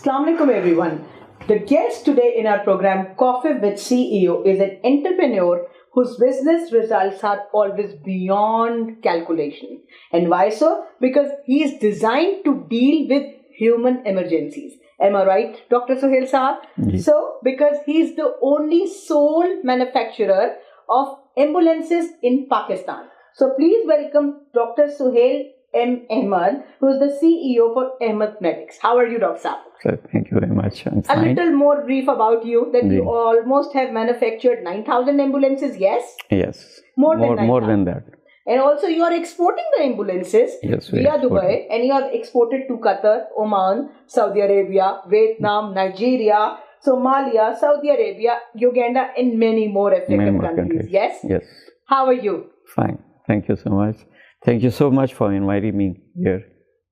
Assalamu alaikum everyone. The guest today in our program Coffee with CEO is an entrepreneur whose business results are always beyond calculation. And why so? Because he is designed to deal with human emergencies. Am I right, Dr. Sohail Saab? Yes. So, because he is the only sole manufacturer of ambulances in Pakistan. So, please welcome Dr. Sohail M. Ahmad, who is the CEO for Ahmad Medix. How are you, Dr. Saab? Sir, thank you very much. I'm fine. A little more brief about you, that you almost have manufactured 9,000 ambulances, yes? Yes. More than 9,000. More than that. And also you are exporting the ambulances via Dubai, and you have exported to Qatar, Oman, Saudi Arabia, Vietnam, Nigeria, Somalia, Saudi Arabia, Uganda, and many more African countries. Yes? Yes. How are you? Fine. Thank you so much. Thank you so much for inviting me here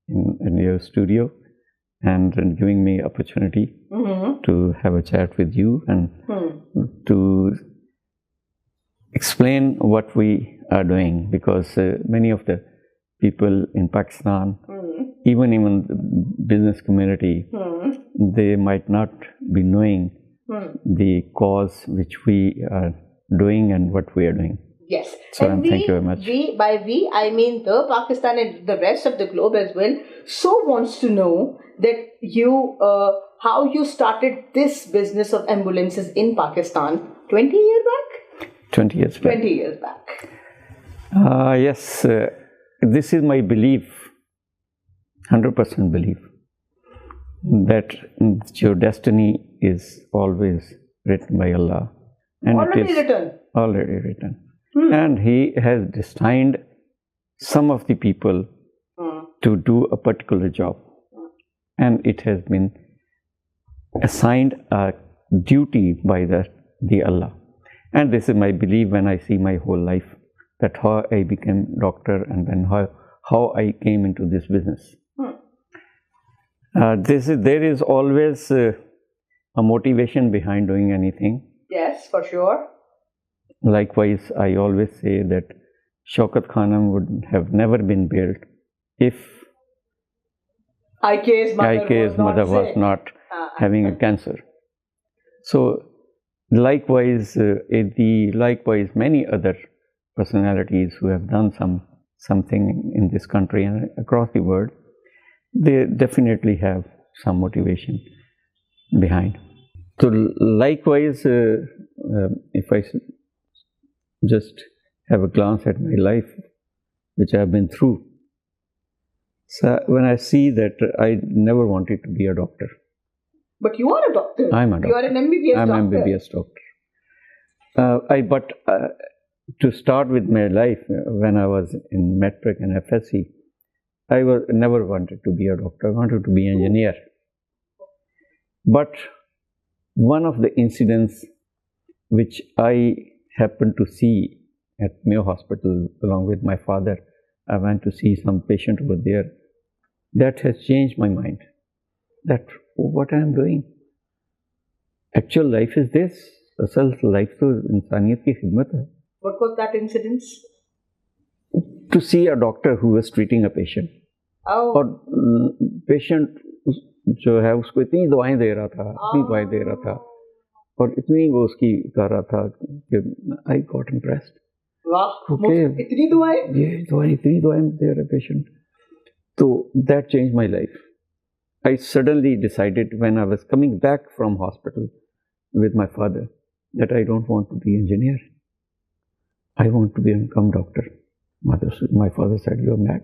in your studio and giving me opportunity to have a chat with you and to explain what we are doing, because many of the people in Pakistan, even the business community, they might not be knowing the cause which we are doing and what we are doing. Yes. So, and thank you very much. By we, I mean the Pakistan and the rest of the globe as well, so wants to know that you, how you started this business of ambulances in Pakistan 20 years back? 20 years back. 20 years back. Yes, this is my belief, 100% belief, that your destiny is always written by Allah. And already it is written? Already written. And He has destined some of the people to do a particular job. And it has been assigned a duty by the Allah. And this is my belief when I see my whole life, that how I became doctor and then how I came into this business. There is always a motivation behind doing anything. Yes, for sure. Likewise, I always say that Shaukat Khanam would have never been built if IK's mother was not having a cancer. So, likewise, many other personalities who have done something in this country and across the world, they definitely have some motivation behind. So, likewise, if I just have a glance at my life, which I have been through, so when I see that I never wanted to be a doctor. But you are a doctor. I'm a doctor. You are an MBBS doctor. I'm an MBBS doctor. But to start with my life, when I was in Metric and FSC, I never wanted to be a doctor. I wanted to be an engineer. But one of the incidents which I happened to see at Mayo Hospital along with my father, I went to see some patient over there. That has changed my mind. That what I am doing. Actual life is this. Asal life to insaniyat ki khidmat hai. What was that incident? To see a doctor who was treating a patient. Oh. और patient जो है उसको इतनी दवाएं दे रहा था, इतनी दवाएं दे रहा था, और इतनी वो उसकी कर रहा था कि I got impressed. वाह, इतनी दवाएं? ये इतनी दवाएं दे रहा patient. So that changed my life. I suddenly decided when I was coming back from hospital with my father that I don't want to be engineer. I want to become doctor. My father said, "You are mad.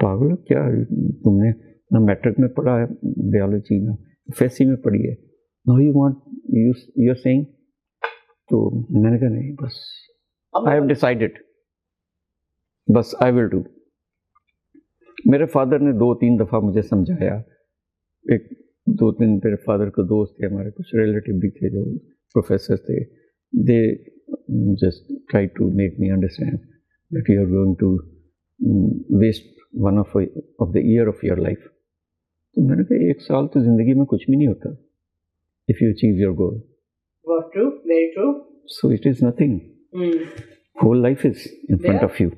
पागल क्या तुमने ना matric में पढ़ा है biology ना FSc में पढ़ी है, now you are saying." तो मैंने कहा नहीं, बस I have decided, बस I will do. मेरे फादर ने 2-3 दफ़ा मुझे समझाया. 2-3 मेरे फादर के दोस्त थे, हमारे कुछ रिलेटिव भी थे जो प्रोफेसर थे. They just try to make me understand that you are going to waste one of the year of your life. तो मैंने कहा 1 साल तो जिंदगी में कुछ भी नहीं होता if you achieve your goal. Well, true, very true. So it is nothing. Whole life is in front of you.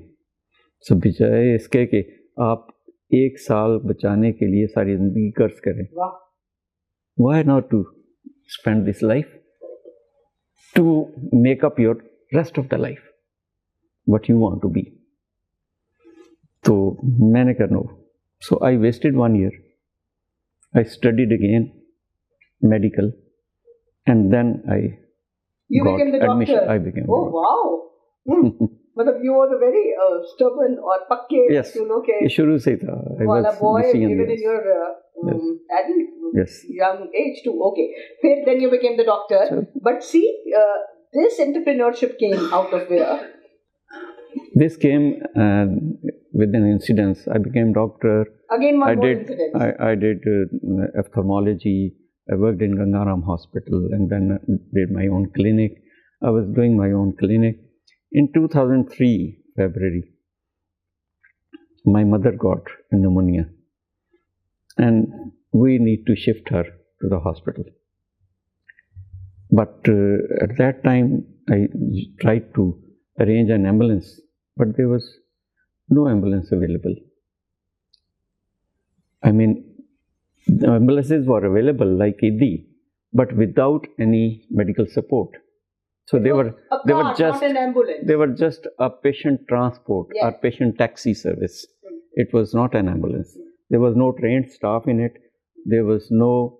So बजाय इसके कि आप 1 साल बचाने के लिए सारी जिंदगी कर्ज करें, Why not to spend this life to make up your rest of the life, what you want to be? तो मैंने कहा no. So I wasted 1 year. I studied again medical, and then I got became the admission. doctor. I became. Oh wow! मतलब you were a very stubborn और पक्के. Yes. You know के. शुरू से था. I वाला was boy decision, even yes. in your adult Yes. young age too. Okay. Then you became the doctor. So, but see, this entrepreneurship came out of where? This came with an incident. I became doctor. Again, one more incident. I did ophthalmology. I worked in Gangaram Hospital, and then did my own clinic. I was doing my own clinic. In 2003, February, my mother got pneumonia, and we need to shift her to the hospital. But at that time, I tried to arrange an ambulance, but there was no ambulance available. I mean, the ambulances were available like Idi, but without any medical support. So they were just not an ambulance. They were just a patient transport or patient taxi service. It was not an ambulance. There was no trained staff in it. There was no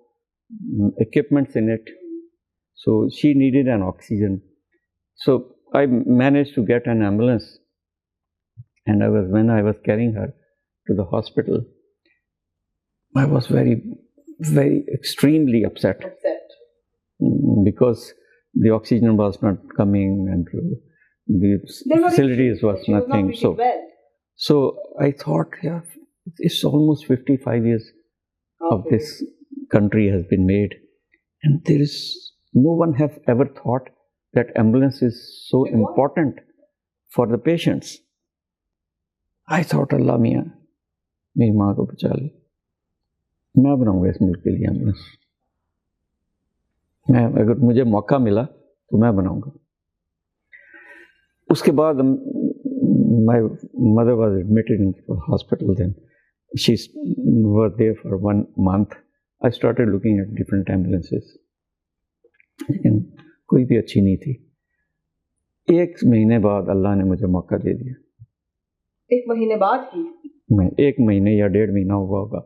equipments in it. So she needed an oxygen. So I managed to get an ambulance, and when I was carrying her to the hospital, I was very, very extremely upset. Because the oxygen was not coming and the facilities was nothing. So I thought, yeah, it's almost 55 years of this country has been made, and there is no one have ever thought that ambulance is so important for the patients. I thought, Allah Mia, मेरी माँ को बचा ले, मैं बनाऊंगा इस मुल्क के लिए एम्बुलेंस. मैं अगर मुझे मौका मिला तो मैं बनाऊंगा. उसके बाद my mother was admitted in the hospital. Then she was there for 1 month. I started looking at different ambulances, लेकिन कोई भी अच्छी नहीं थी. 1 महीने बाद अल्लाह ने मुझे मौका दे दिया. 1 महीने बाद ही? 1 महीने या 1.5 महीना हुआ होगा,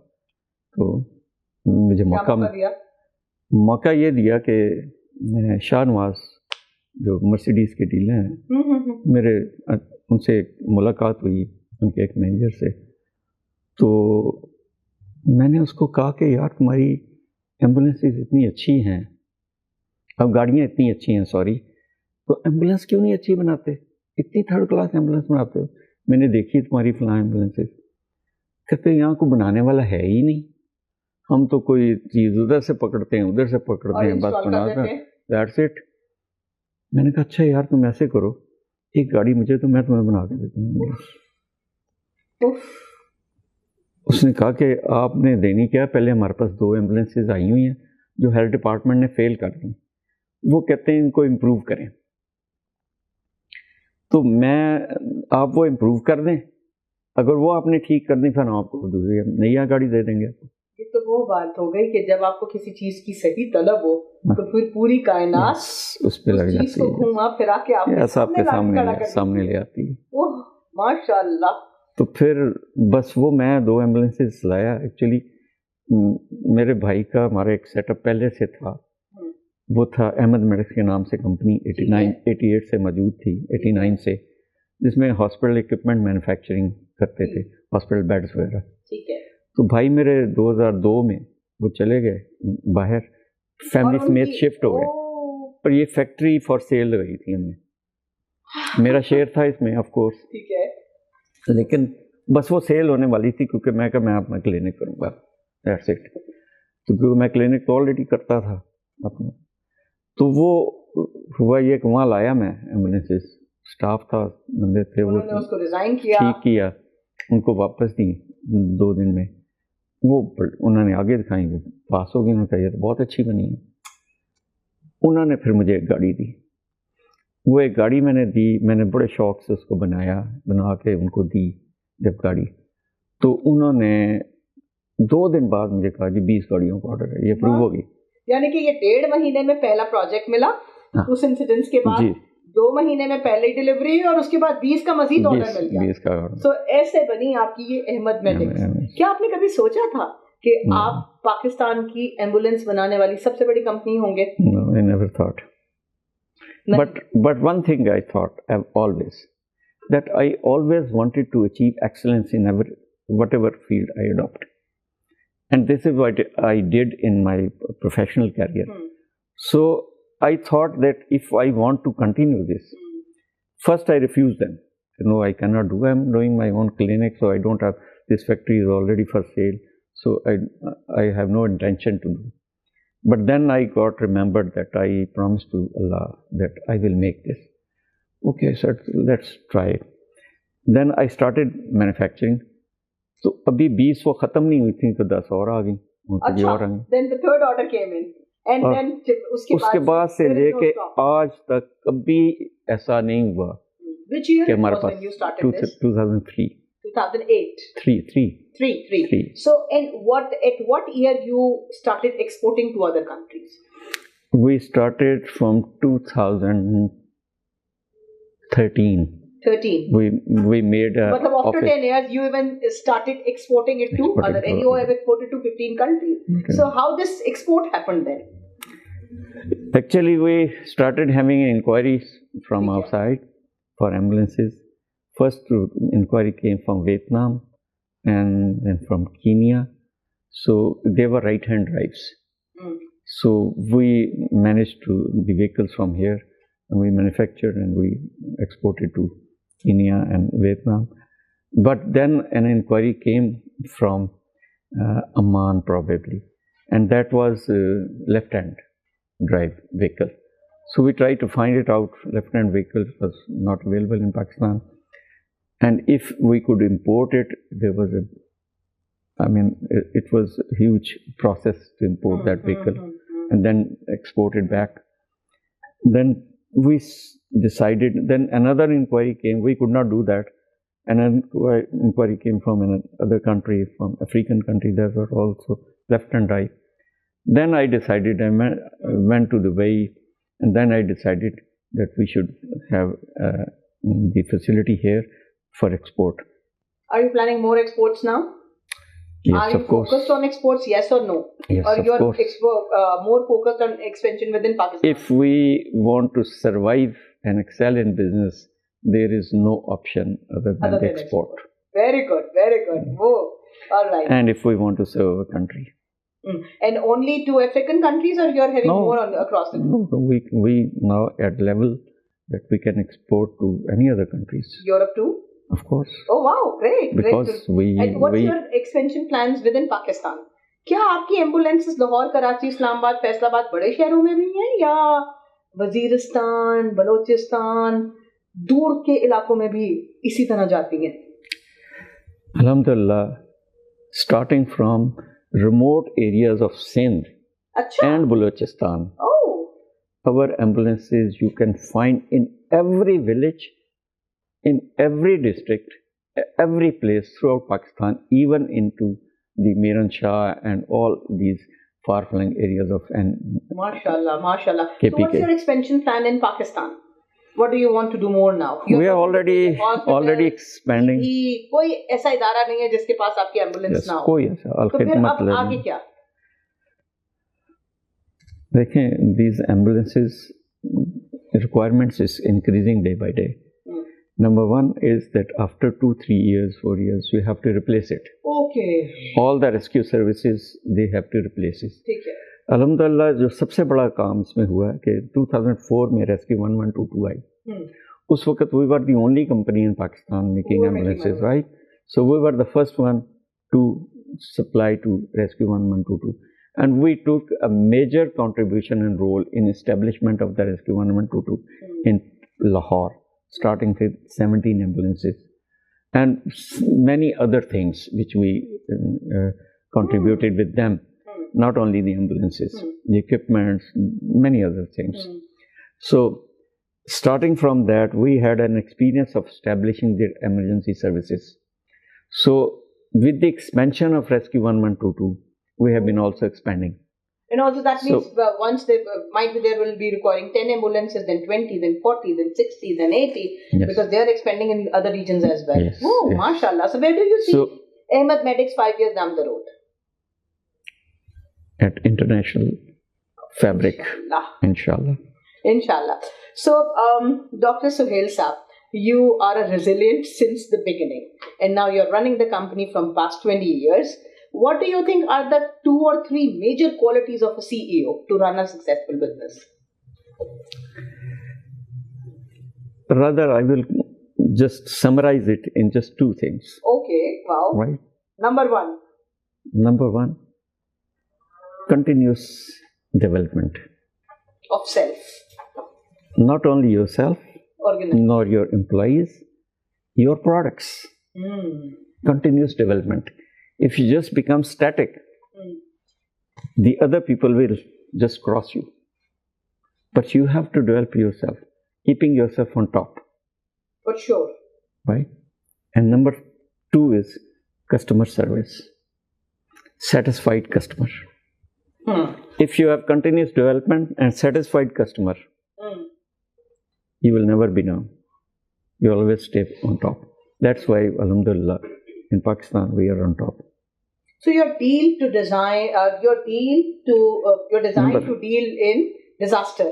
तो मुझे मौका ये दिया कि शाहनवाज जो मर्सिडीज के डीलर हैं, मेरे उनसे मुलाकात हुई, उनके एक मैनेजर से. तो मैंने उसको कहा कि यार तुम्हारी एम्बुलेंसेस इतनी अच्छी हैं, अब गाड़ियाँ इतनी अच्छी हैं, सॉरी, तो एम्बुलेंस क्यों नहीं अच्छी बनाते, इतनी थर्ड क्लास एम्बुलेंस बनाते हो. मैंने देखी तुम्हारी फलां एम्बुलेंसेस. कहते यहाँ को बनाने वाला है ही नहीं, हम तो कोई चीज़ उधर से पकड़ते हैं, उधर से पकड़ते हैं, बस बनाते हैं, दैट्स इट. मैंने कहा अच्छा यार तुम ऐसे करो, एक गाड़ी मुझे तो मैं तुम्हें बना के देता हूँ. उसने कहा कि आपने देनी क्या, पहले हमारे पास 2 एम्बुलेंसेज आई हुई हैं जो हेल्थ डिपार्टमेंट ने फेल कर दी, वो कहते हैं इनको इम्प्रूव करें, तो आप वो इम्प्रूव कर दें, अगर वो आपने ठीक कर दी फिर हम आपको दूसरी नई गाड़ी दे देंगे. ये तो वो बात हो गई कि जब आपको किसी चीज की सही तलब हो तो फिर पूरी कायनात उस पे लग जाती है, घुमा फिरा के आपके सामने ले आती है. ओह माशाल्लाह. तो फिर बस वो मैं 2 एम्बुलेंसेस लाया. एक्चुअली मेरे भाई का हमारा एक सेटअप पहले से था, वो था अहमद मेडिक्स के नाम से कंपनी 88 से मौजूद थी, 89 से, जिसमें हॉस्पिटल इक्विपमेंट मैन्युफैक्चरिंग करते थे, हॉस्पिटल बेड्स वगैरह. ठीक है. तो भाई मेरे 2002 में वो चले गए बाहर, फैमिली समेत शिफ्ट हो गए, और ये फैक्ट्री फॉर सेल लगाई थी हमने. मेरा शेयर था इसमें ऑफ कोर्स, ठीक है, लेकिन बस वो सेल होने वाली थी क्योंकि मैं अपना क्लिनिक करूँगा, दैट्स इट. तो क्योंकि मैं क्लिनिक तो ऑलरेडी करता था अपना, तो वो हुआ ये कि वहाँ लाया मैं एम्बुलेंसेस, स्टाफ था, बंदे थे, वो उसको रिजाइन किया, ठीक किया, उनको वापस दी 2 दिन में. वो उन्होंने आगे दिखाई, वो पास हो गई, उन्होंने कहा ये तो बहुत अच्छी बनी है. उन्होंने फिर मुझे एक गाड़ी दी. वो एक गाड़ी मैंने दी, मैंने बड़े शौक से उसको बना के उनको दी जब गाड़ी, तो उन्होंने 2 दिन बाद मुझे कहा जी 20 गाड़ियों का ऑर्डर है, ये अप्रूव होगी. यानी कि ये 1.5 महीने में पहला प्रोजेक्ट मिला उस इंसिडेंस के बाद, 2 महीने में पहले डिलीवरी और उसके बाद 20 का मजीद ऑर्डर मिल गया। तो ऐसे बनी आपकी ये अहमद मेडिक्स। क्या आपने कभी सोचा था कि आप पाकिस्तान की एम्बुलेंस बनाने वाली सबसे बड़ी कंपनी होंगे? No, I never thought. But one thing I thought always, that I always wanted to achieve excellence in whatever field I adopt. And this is what I did in my professional career. So I thought that if I want to continue this, first I refused them. No, I cannot do. I'm doing my own clinic, so I don't have, this factory is already for sale. So I have no intention to do. But then I got remembered that I promised to Allah that I will make this. Okay, so let's try it. Then I started manufacturing. So अभी 20 वो खत्म नहीं हुई थी तो 10 और आ गई। अच्छा, then the third order came in. And then उसके बाद से लेके आज तक कभी ऐसा नहीं हुआ। Which year was when you started this? 2003. 2008. Three. So, at what year you started exporting to other countries? We started from 2013. 13. We made a. But after 10 years, you even started exporting it to other, and you have exported to 15 countries. Okay. So, how this export happened then? Actually, we started having inquiries from outside for ambulances. First inquiry came from Vietnam and then from Kenya. So they were right-hand drives. So we managed the vehicles from here, and we manufactured and we exported to Kenya and Vietnam. But then an inquiry came from Amman probably, and that was left-hand drive vehicle. So we tried to find it out. Left-hand vehicle was not available in Pakistan. And if we could import it, there was it was a huge process to import that vehicle and then export it back. Then we decided, then another inquiry came, we could not do that. Another inquiry came from another country, from African country, that were also left-hand drive. Then I decided, I went to Dubai, and then I decided that we should have the facility here for export. Are you planning more exports now? Yes, of course. Are you focused on exports, yes or no? Yes, or of course. More focused on expansion within Pakistan? If we want to survive and excel in business, there is no option other than export. Very good, very good. Oh, all right. And if we want to serve a country. And only to African countries, or you are having more across the globe? No, we now at level that we can export to any other countries. Europe too? Of course. Oh wow, great. Because and what's your expansion plans within Pakistan? क्या आपकी ambulances Lahore, Karachi, Islamabad, Faisalabad बड़े शहरों में भी हैं, या वजीरिस्तान, बलोचिस्तान, दूर के इलाकों में भी इसी तरह जाती हैं? Alhamdulillah, starting from remote areas of Sindh and Balochistan, our ambulances you can find in every village, in every district, every place throughout Pakistan, even into the Miran Shah and all these far-flung areas of MashaAllah, MashaAllah. KPK. So what's your expansion plan in Pakistan? What do you want to do more now? We are already expanding. कोई ऐसा इदारा नहीं है जिसके पास आपकी ambulance ना हो? कोई ऐसा। तो फिर अब आगे क्या? देखें, these ambulances requirements is increasing day by day. Number one is that after 2, 3 years, 4 years, we have to replace it. Okay. All the rescue services, they have to replace it. ठीक है. अल्हम्दुलिल्लाह जो सबसे बड़ा काम इसमें हुआ है कि 2004 में रेस्क्यू 1122 आई. उस वक्त we were the only company in Pakistan making ambulances, right? So we were the first one to supply to rescue 1122. And we took a major contribution and role in establishment of the rescue 1122 in Lahore, starting with 17 ambulances and many other things which we contributed with them. Not only the ambulances, the equipment, many other things. So, starting from that, we had an experience of establishing the emergency services. So, with the expansion of Rescue 1122, we have been also expanding. And also that So- means once they might be there will be requiring 10 ambulances, then 20, then 40, then 60, then 80, Yes. because they are expanding in other regions as well. Yes, Oh, yes. mashallah. So where do you see So- Ahmad Medix 5 years down the road? At international fabric, inshallah. Inshallah. So, Dr. Sohail Saab, you are a resilient since the beginning, and now you're running the company from past 20 years. What do you think are the 2 or 3 major qualities of a CEO to run a successful business? Rather, I will just summarize it in just 2 things. Okay, wow. Right? Number 1. Number 1, continuous development. Of self. Not only yourself, Organization. nor your employees, your products. Continuous development. If you just become static, the other people will just cross you. But you have to develop yourself, keeping yourself on top. For sure. Right? And number 2 is customer service. Satisfied customer. If you have continuous development and satisfied customer, you will never be down. You always stay on top. That's why, alhamdulillah, in Pakistan we are on top. So your deal to design, your design Number- to deal in disaster,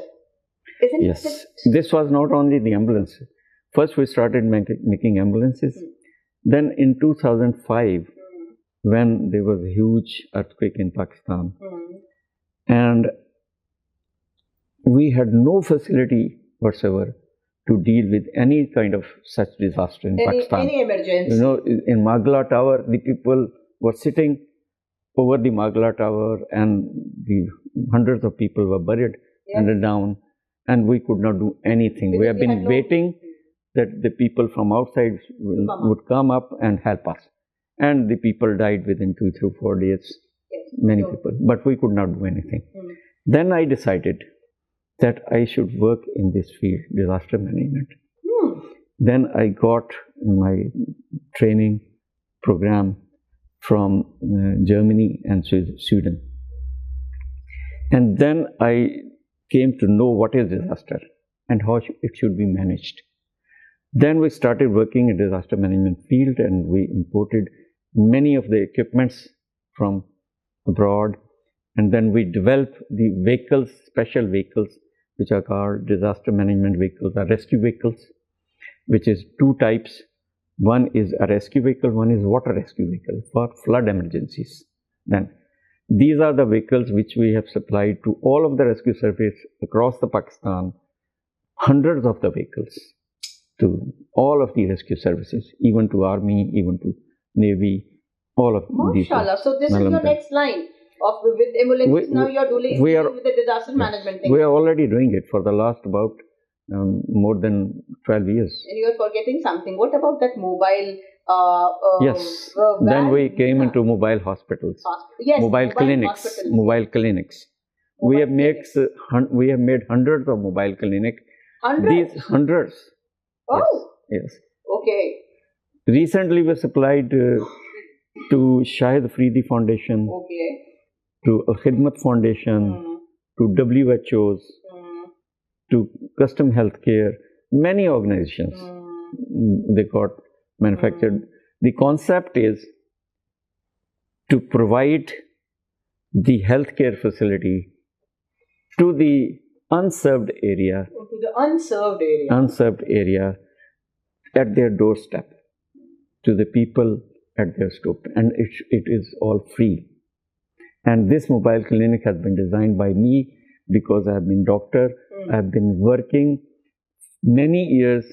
isn't Yes, it? this was not only the ambulance. First we started making ambulances. Then in 2005, when there was a huge earthquake in Pakistan, and we had no facility whatsoever to deal with any kind of such disaster in Pakistan. Any emergency. You know, in Magla Tower, the people were sitting over the Magla Tower, and the hundreds of people were buried down, and we could not do anything. We Because have we had been no- waiting that the people from outside would come up and help us. And the people died within 2 to 4 days, many people, but we could not do anything. Then I decided that I should work in this field, disaster management. Then I got my training program from Germany and Sweden. And then I came to know what is disaster and how it should be managed. Then we started working in disaster management field, and we imported many of the equipments from abroad. And then we developed the vehicles, special vehicles, which are called disaster management vehicles, or rescue vehicles, which is 2 types. One is a rescue vehicle, one is water rescue vehicle for flood emergencies. Then these are the vehicles which we have supplied to all of the rescue service across the Pakistan, hundreds of the vehicles to all of the rescue services, even to army, even to navy, all of these. Mashallah. So this is your next line of with ambulances. Now you are dealing with the disaster management thing. We are already doing it for the last about more than 12 years. And you are forgetting something. What about that mobile? Yes. Then we came into mobile hospitals, yes, mobile clinics, hospitals. mobile clinics. We have made hundreds of mobile clinics. Hundreds? These hundreds. Oh. Yes. Okay. Recently, we supplied to Shahid Afridi Foundation, Okay. to Al Khidmat Foundation, to WHOs, to Custom Healthcare, many organizations. They got manufactured. The concept is to provide the healthcare facility to the unserved area. To the unserved area. At their doorstep, to the people at their doorstep, and it is all free. And this mobile clinic has been designed by me because I have been doctor. I have been working many years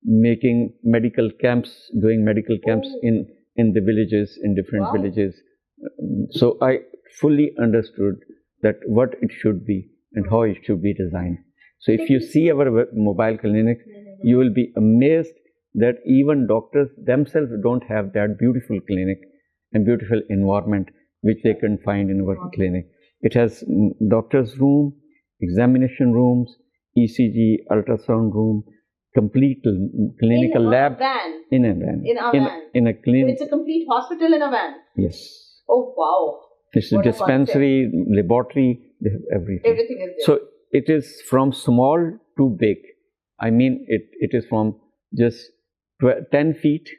making medical camps, doing medical camps in the villages, in different villages. So I fully understood that what it should be and how it should be designed. So if you see our mobile clinic, you will be amazed that even doctors themselves don't have that beautiful clinic and beautiful environment which they can find in our clinic. It has doctor's room, examination rooms, ECG, ultrasound room, complete clinical lab. In a van. In a van. In a clinic. So it's a complete hospital in a van. Yes. Oh, wow. It's a dispensary, laboratory, they have everything. Everything is there. So it is from small to big. I mean, it is from just 10 feet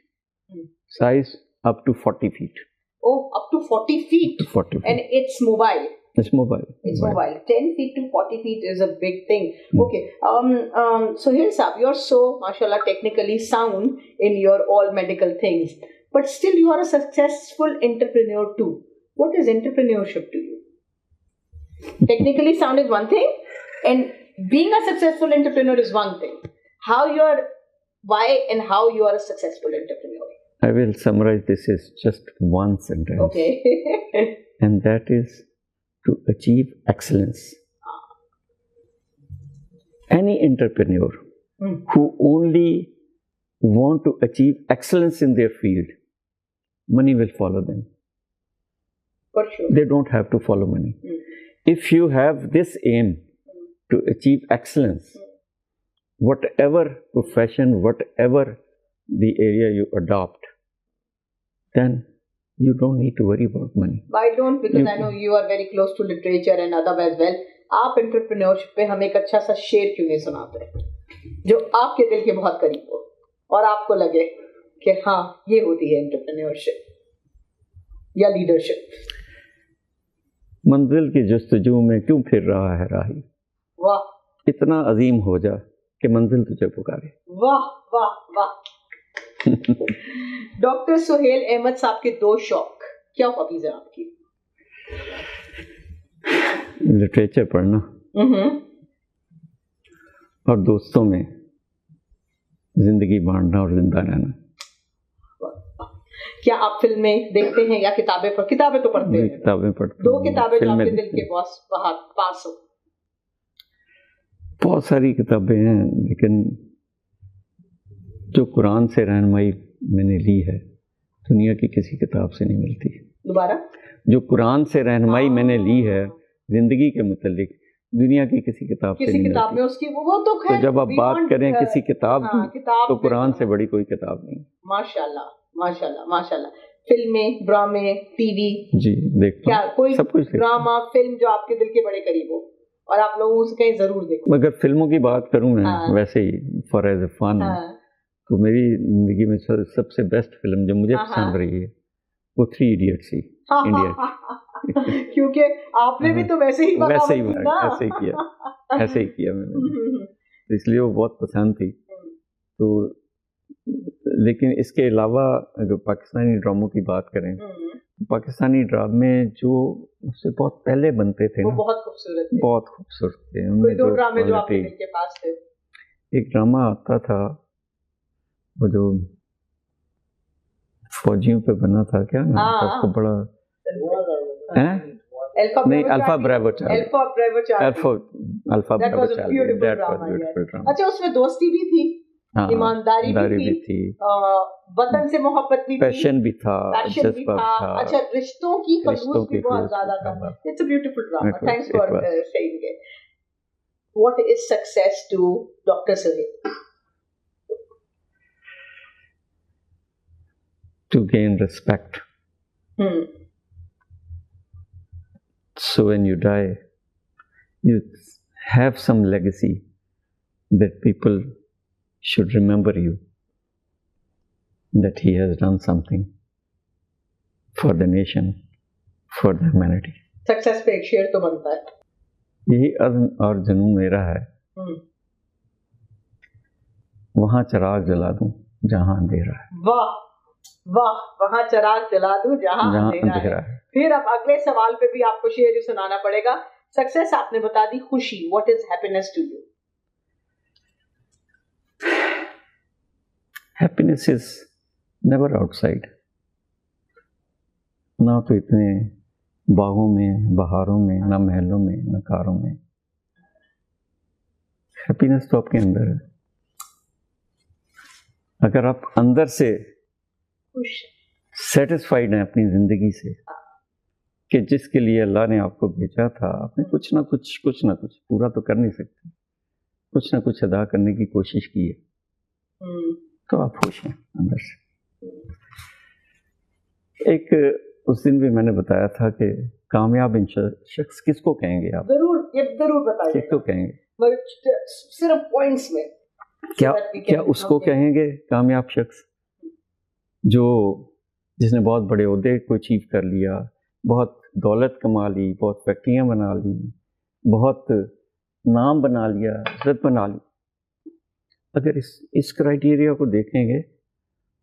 size up to 40 feet. Oh, up to 40 feet. To 40 feet. And it's mobile. It's mobile. It's mobile. 10 feet to 40 feet is a big thing. Okay. Sohail Saab, you're so, mashallah, technically sound in your all medical things. But still you are a successful entrepreneur too. What is entrepreneurship to you? Technically sound is one thing, and being a successful entrepreneur is one thing. Why and how you are a successful entrepreneur? I will summarize this as just one sentence. Okay. And that is to achieve excellence. Any entrepreneur who only want to achieve excellence in their field, money will follow them. For sure. They don't have to follow money. If you have this aim to achieve excellence, whatever profession, whatever the area you adopt, then you don't need to worry about money. Why don't? Because I know you are very close to literature and adab as well. आप entrepreneurship पे हमें एक अच्छा सा शेर क्यों नहीं सुनाते जो आपके दिल के बहुत करीब हो और आपको लगे कि हाँ ये होती है entrepreneurship या leadership. मंजिल की जस्तजू में क्यों फिर रहा है राही, वाह, इतना अजीम हो जा कि मंजिल तुझे पुकारे. वाह वाह वाह. डॉक्टर सोहेल अहमद साहब के दो शौक, क्या हॉबीज है आपकी? लिटरेचर पढ़ना और दोस्तों में जिंदगी बांटना और जिंदा रहना. क्या आप फिल्में देखते हैं या किताबें तो पढ़ते हैं? किताबें पढ़ते. दो किताबें जो आपके दिल के पास हो. बहुत सारी किताबें हैं, लेकिन जो कुरान से रहनुमाई मैंने ली है दुनिया की किसी किताब से नहीं मिलती. दोबारा? जो कुरान से रहनुमाई मैंने ली है जिंदगी के मुतालिक दुनिया की किसी किताब से नहीं किताब मिलती. में उसकी वो तो खैर. तो जब आप बात करें किसी किताब की, तो कुरान से बड़ी कोई किताब नहीं. माशाल्लाह माशाल्लाह माशाल्लाह. फिल्में, ड्रामे, टीवी जी देखते क्या कोई सब कुछ ड्रामा फिल्म जो आपके दिल के बड़े करीब हो और आप लोगों से कहीं जरूर देखो? अगर फिल्मों की बात करूं मैं वैसे ही फॉर एज ए फन, तो मेरी जिंदगी में सबसे बेस्ट फिल्म जो मुझे पसंद रही है वो 3 इडियट्स थी. इंडिया क्योंकि आपने भी तो वैसे ही किया मैंने, इसलिए वो बहुत पसंद थी. तो लेकिन इसके अलावा अगर पाकिस्तानी ड्रामों की बात करें, पाकिस्तानी ड्रामे जो उससे बहुत पहले बनते थे वो ना, बहुत खूबसूरत थे. उनमें दो ड्रामे जो आपके दिल के पास थे. एक ड्रामा आता था वो जो फौजियों पे बना था, क्या नाम था उसको, बड़ा अल्फा ब्रेवो चार्ली. अच्छा, उसमें दोस्ती भी थी, ईमानदारी भी थी, वतन से मोहब्बत भी थी, पैशन भी था, जज्बा था. अच्छा, रिश्तों की खलूस भी बहुत ज्यादा था. It's a beautiful drama. Thanks for saying it. What is success to doctor Sohail? To gain respect. So when you die, you have some legacy that people should remember you, that he has done something for the nation, for the humanity. Success पे एक शेर तो बनता है. यही अज़्म और जुनून मेरा है, वहाँ चिराग जला दूं जहाँ अंधेरा है. वाह वाह, वहाँ चिराग जला दूं जहाँ अंधेरा है. फिर अब अगले सवाल पे भी आपको शेर ही सुनाना पड़ेगा. सक्सेस आपने बता दी, खुशी. What is happiness to you? Happiness is never outside. ना तो इतने बागों में, बहारों में, ना महलों में, ना कारों में. हैप्पीनेस तो आपके अंदर है. अगर आप अंदर से सेटिस्फाइड हैं अपनी जिंदगी से कि जिसके लिए अल्लाह ने आपको भेजा था, आपने कुछ ना कुछ पूरा तो कर नहीं सकते, कुछ ना कुछ अदा करने की कोशिश की है, तो आप खुश हैं अंदर से. एक उस दिन भी मैंने बताया था कि कामयाब शख्स किसको कहेंगे आप? जरूर बताइए। किसको कहेंगे? सिर्फ पॉइंट्स में क्या उसको कहेंगे कामयाब शख्स जो जिसने बहुत बड़े ओहदे को अचीव कर लिया, बहुत दौलत कमा ली, बहुत फैक्ट्रियाँ बना ली, बहुत नाम बना लिया, इज्जत बना ली? अगर इस क्राइटेरिया को देखेंगे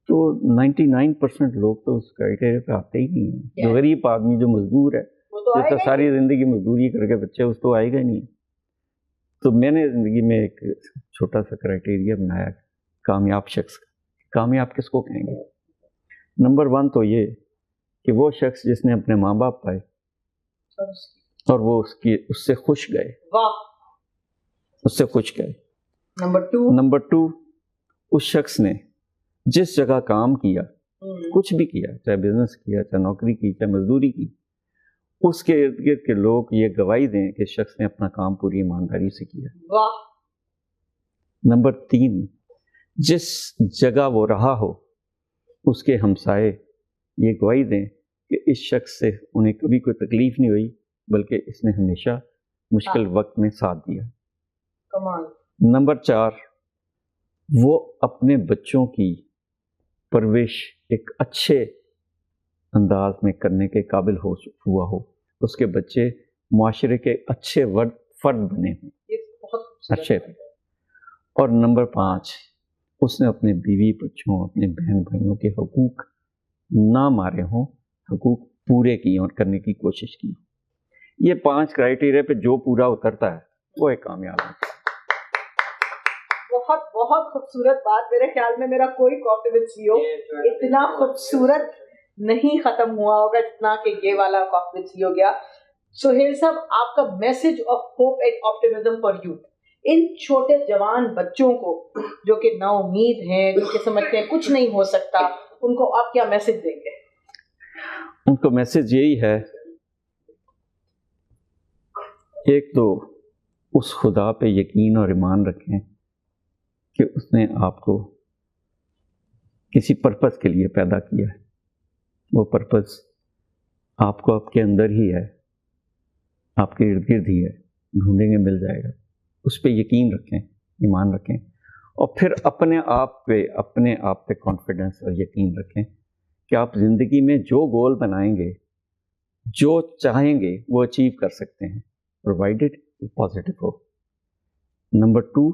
तो 99% लोग तो उस क्राइटेरिया पे आते ही नहीं है। जो गरीब आदमी, जो मजदूर है, जिसका सारी ज़िंदगी मजदूरी करके बच्चे, उस तो आएगा ही नहीं। तो मैंने ज़िंदगी में एक छोटा सा क्राइटेरिया बनाया कामयाब शख्स का। कामयाब किसको कहेंगे? नंबर 1 तो ये कि वो शख्स जिसने अपने माँ बाप पाए और वो उससे खुश गए, उससे खुश गए। नंबर 2 उस शख्स ने जिस जगह काम किया, कुछ भी किया, चाहे बिजनेस किया, चाहे नौकरी की, चाहे मजदूरी की, उसके इर्द गिर्द के लोग ये गवाही दें कि शख्स ने अपना काम पूरी ईमानदारी से किया। नंबर 3 जिस जगह वो रहा हो, उसके हमसाए ये गवाही दें कि इस शख्स से उन्हें कभी कोई तकलीफ नहीं हुई, बल्कि इसने हमेशा मुश्किल वक्त में साथ दिया। कमाल। नंबर 4 वो अपने बच्चों की परवरिश एक अच्छे अंदाज में करने के काबिल हुआ हो, उसके बच्चे मुआशरे के अच्छे फर्द बने हों, अच्छे। और नंबर 5 उसने अपने बीवी बच्चों, अपने बहन भाइयों के हुकूक ना मारे हों, हुकूक पूरे किए और करने की कोशिश की। ये 5 क्राइटेरिया पे जो पूरा उतरता है वो एक कामयाब है। बहुत बहुत खूबसूरत बात। मेरे ख्याल में मेरा कोई कॉफी विद सीईओ इतना खूबसूरत नहीं खत्म हुआ होगा जितना कि ये वाला कॉफी विद सीईओ गया। सोहेल साहब, आपका message of hope and optimism for youth, इन छोटे जवान बच्चों को जो कि ना उम्मीद हैं, जो कि समझते हैं कुछ नहीं हो सकता, उनको आप क्या मैसेज देंगे? उनको मैसेज यही है, एक तो उस खुदा पे यकीन और ईमान रखें कि उसने आपको किसी पर्पस के लिए पैदा किया है। वो पर्पस आपको आपके अंदर ही है, आपके इर्द गिर्द ही है, ढूंढेंगे मिल जाएगा। उस पर यकीन रखें, ईमान रखें, और फिर अपने आप पे कॉन्फिडेंस और यकीन रखें कि आप ज़िंदगी में जो गोल बनाएंगे, जो चाहेंगे, वो अचीव कर सकते हैं, प्रोवाइडेड पॉजिटिव हो। नंबर 2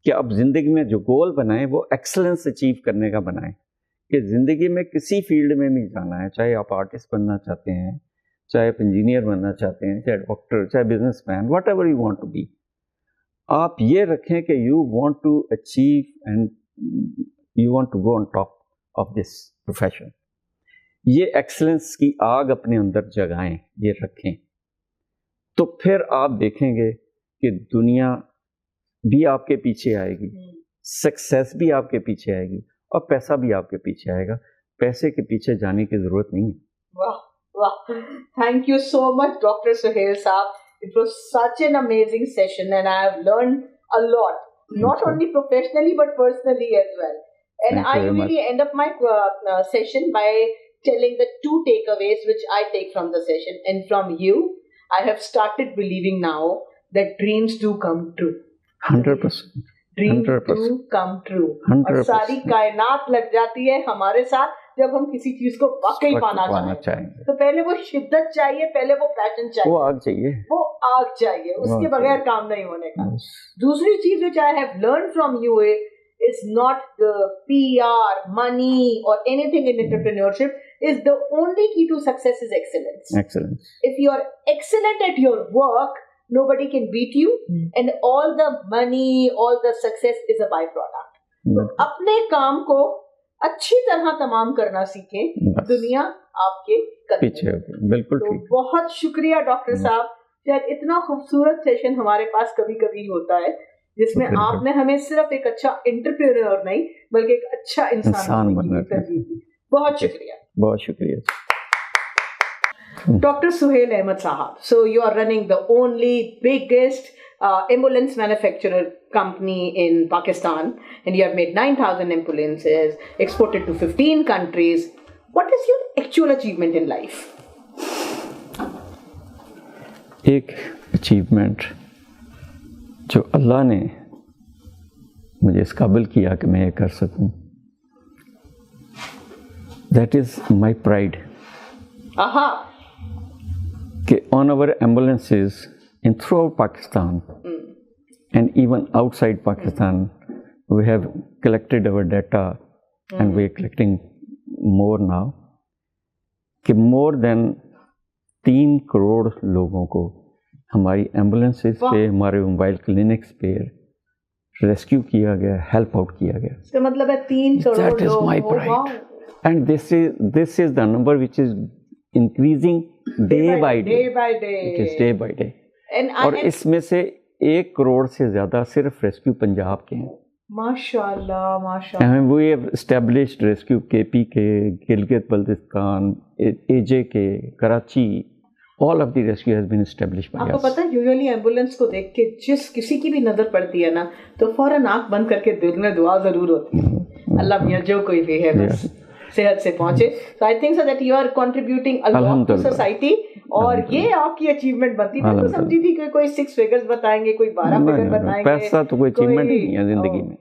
कि आप ज़िंदगी में जो गोल बनाएं वो एक्सेलेंस अचीव करने का बनाएं, कि ज़िंदगी में किसी फील्ड में भी जाना है, चाहे आप आर्टिस्ट बनना चाहते हैं, चाहे आप इंजीनियर बनना चाहते हैं, चाहे डॉक्टर, चाहे businessman, whatever you want to be, आप ये रखें कि you want to achieve and you want to go on top of this profession. ये एक्सेलेंस की आग अपने अंदर जगाएं, ये रखें, तो फिर आप देखेंगे कि दुनिया भी आपके पीछे आएगी, सक्सेस भी आपके पीछे आएगी, और पैसा भी आपके पीछे आएगा। पैसे के पीछे जाने की जरूरत नहीं है। वाह वाह, thank you so much doctor Sohail साहब. It was such an amazing session and I have learned a lot, not only professionally but personally as well. And I usually end up my session by telling the 2 takeaways which I take from the session. And from you, I have started believing now that dreams do come true. 100%. Dreams do come true. 100%. और सारी कायनात लग जाती है हमारे साथ जब हम किसी चीज को वाकई पाना चाहेंगे। तो पहले वो शिद्दत चाहिए, पहले वो पैशन चाहिए, वो आग चाहिए, वो आग चाहिए, उसके बगैर काम नहीं होने का। दूसरी चीज which I have learned from you is not the PR, money or anything in entrepreneurship. Is the only key to success is excellence. Excellence. If you are excellent at your work, nobody can beat you, and all the money, all the success is a byproduct. तो अपने काम को अच्छी तरह तमाम करना सीखें, दुनिया आपके पीछे। बिल्कुल ठीक। तो बहुत शुक्रिया डॉक्टर साहब, शायद इतना खूबसूरत सेशन हमारे पास कभी कभी होता है जिसमें आपने हमें सिर्फ एक अच्छा एंटरप्रेन्योर नहीं बल्कि एक अच्छा इंसान बनने की तरजीह दी। बहुत शुक्रिया। बहुत शुक्रिया। Dr. Sohail M Sahab, so you are running the only biggest ambulance manufacturer company in Pakistan, and you have made 9,000 ambulances, exported to 15 countries. What is your actual achievement in life? एक achievement जो अल्लाह ने मुझे इस काबिल किया कि मैं ये कर सकूं, दैट इज़ माई प्राइड कि on our ambulances in throughout Pakistan and even outside Pakistan, we have collected our data and we are collecting more now, कि more than 3 करोड़ लोगों को हमारी एम्बुलेंसेस पे, हमारे मोबाइल क्लिनिक्स पे रेस्क्यू किया गया, हेल्प आउट किया गया। इसका मतलब है 3 करोड़ लोग। That is my pride. And this is the number which is increasing day by day. It is day by day. और इसमें से 1 करोड़ से ज़्यादा सिर्फ रेस्क्यू पंजाब के हैं। माशाल्लाह माशाल्लाह। We have established rescue KP के, गिलगित बल्तिस्तान, AJ के, Karachi, all of the rescue has been established by us. आपको पता है यूजुअली एम्बुलेंस को देख के जिस किसी की भी नजर पड़ती है ना, तो फौरन आंख बंद करके दिल में दुआ जरूर होती है, अल्लाह मियां जो कोई भी है बस सेहत से पहुंचे। So I think so that you are contributing a lot to society, और ये आपकी अचीवमेंट बनती है। मैं तो समझी थी कि कोई 6 फिगर्स बताएंगे, कोई 12 फिगर बताएंगे। पैसा तो कोई अचीवमेंट ही नहीं है जिंदगी में।